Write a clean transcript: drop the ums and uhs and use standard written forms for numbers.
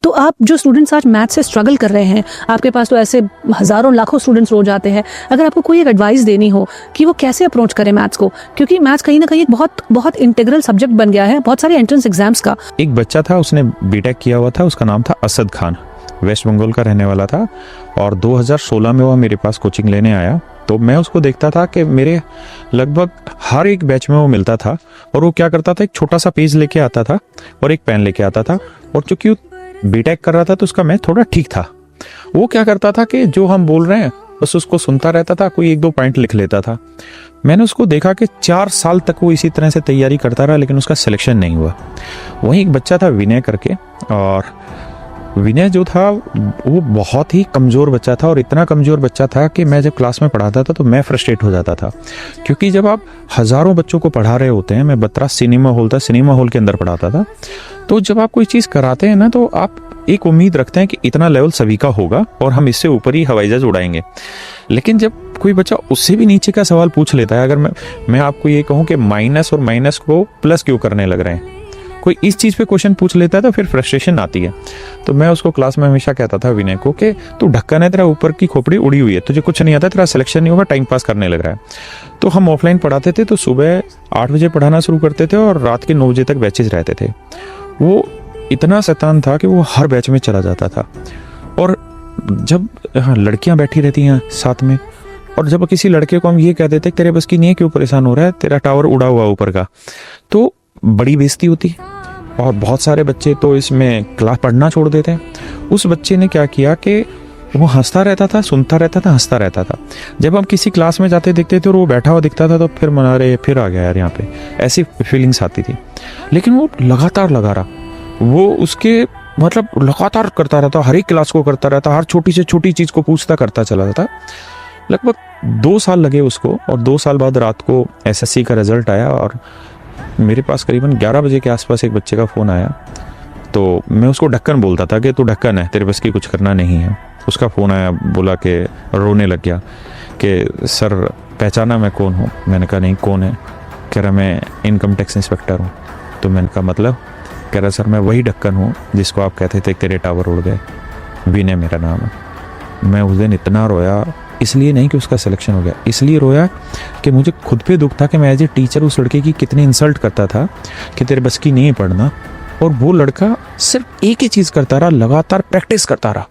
तो आप जो स्टूडेंट्स आज मैथ से स्ट्रगल कर रहे हैं, आपके पास तो ऐसे हज़ारों लाखों स्टूडेंट्स रोज आते हैं, अगर आपको कोई एक एडवाइस देनी हो कि वो कैसे अप्रोच करें मैथ्स को, क्योंकि मैथ्स कहीं ना कहीं एक बहुत बहुत इंटीग्रल सब्जेक्ट बन गया है बहुत सारे एंट्रेंस एग्जाम्स का। एक बच्चा था, उसने बीटेक किया हुआ था, उसका नाम था असद खान, वेस्ट बंगाल का रहने वाला था, और 2016 में वो मेरे पास कोचिंग लेने आया। तो मैं उसको देखता था कि मेरे लगभग हर एक बैच में वो मिलता था, और वो क्या करता था, एक छोटा सा पेज लेके आता था और एक पेन लेके आता था, और चूंकि वो बीटेक कर रहा था तो उसका मैथ थोड़ा ठीक था। वो क्या करता था कि जो हम बोल रहे हैं बस उसको सुनता रहता था, कोई एक दो पॉइंट लिख लेता था। मैंने उसको देखा कि 4 साल तक वो इसी तरह से तैयारी करता रहा, लेकिन उसका सिलेक्शन नहीं हुआ। वहीं एक बच्चा था विनय करके, और विनय जो था वो बहुत ही कमज़ोर बच्चा था, और इतना कमज़ोर बच्चा था कि मैं जब क्लास में पढ़ाता था तो मैं फ्रस्ट्रेट हो जाता था, क्योंकि जब आप हज़ारों बच्चों को पढ़ा रहे होते हैं, मैं बतरा सिनेमा हॉल था, सिनेमा हॉल के अंदर पढ़ाता था, तो जब आप कोई चीज़ कराते हैं ना तो आप एक उम्मीद रखते हैं कि इतना लेवल सभी का होगा और हम इससे ऊपर ही हवाई जहाज उड़ाएंगे। लेकिन जब कोई बच्चा उससे भी नीचे का सवाल पूछ लेता है, अगर मैं आपको ये कहूँ कि माइनस और माइनस को प्लस क्यों करने लग रहे हैं, कोई इस चीज़ पे क्वेश्चन पूछ लेता है तो फिर फ्रस्ट्रेशन आती है। तो मैं उसको क्लास में हमेशा कहता था विनय को कि तू ढक्कन है, तेरा ऊपर की खोपड़ी उड़ी हुई है, तुझे कुछ नहीं आता, तेरा सिलेक्शन नहीं होगा, टाइम पास करने लग रहा है। तो हम ऑफलाइन पढ़ाते थे, तो सुबह 8 बजे पढ़ाना शुरू करते थे और रात के 9 बजे तक बैचेज रहते थे। वो इतना शैतान था कि वो हर बैच में चला जाता था, और जब लड़कियां बैठी रहती हैं साथ में, और जब किसी लड़के को हम ये कह देते तेरे बस की नहीं है, क्यों परेशान हो रहा है, तेरा टावर उड़ा हुआ ऊपर का, तो बड़ी बेइज्जती होती, और बहुत सारे बच्चे तो इसमें क्लास पढ़ना छोड़ देते हैं। उस बच्चे ने क्या किया कि वो हंसता रहता था, सुनता रहता था, हंसता रहता था। जब हम किसी क्लास में जाते देखते थे और वो बैठा हुआ दिखता था तो फिर मना रहे, फिर आ गया यार यहाँ पे, ऐसी फीलिंग्स आती थी। लेकिन वो लगातार लगा रहा, वो उसके मतलब लगातार करता रहता, हर एक क्लास को करता रहता, हर छोटी से छोटी चीज़ को पूछता करता चला जाता। लगभग 2 साल लगे उसको, और 2 साल बाद रात को एसएससी का रिजल्ट आया, और मेरे पास करीबन 11 बजे के आसपास एक बच्चे का फ़ोन आया। तो मैं उसको ढक्कन बोलता था कि तू ढक्कन है, तेरे बस की कुछ करना नहीं है। उसका फ़ोन आया, बोला कि रोने लग गया कि सर पहचाना मैं कौन हूँ? मैंने कहा नहीं, कौन है? कह रहा मैं इनकम टैक्स इंस्पेक्टर हूँ। तो मैंने कहा मतलब? कह रहा सर मैं वही ढक्कन हूँ जिसको आप कहते थे तेरे टावर उड़ गए, विनय मेरा नाम है। मैं उस दिन इतना रोया, इसलिए नहीं कि उसका सिलेक्शन हो गया, इसलिए रोया कि मुझे खुद पे दुख था कि मैं एज ए टीचर उस लड़के की कितनी इंसल्ट करता था कि तेरे बस की नहीं पढ़ना, और वो लड़का सिर्फ एक ही चीज़ करता रहा, लगातार प्रैक्टिस करता रहा।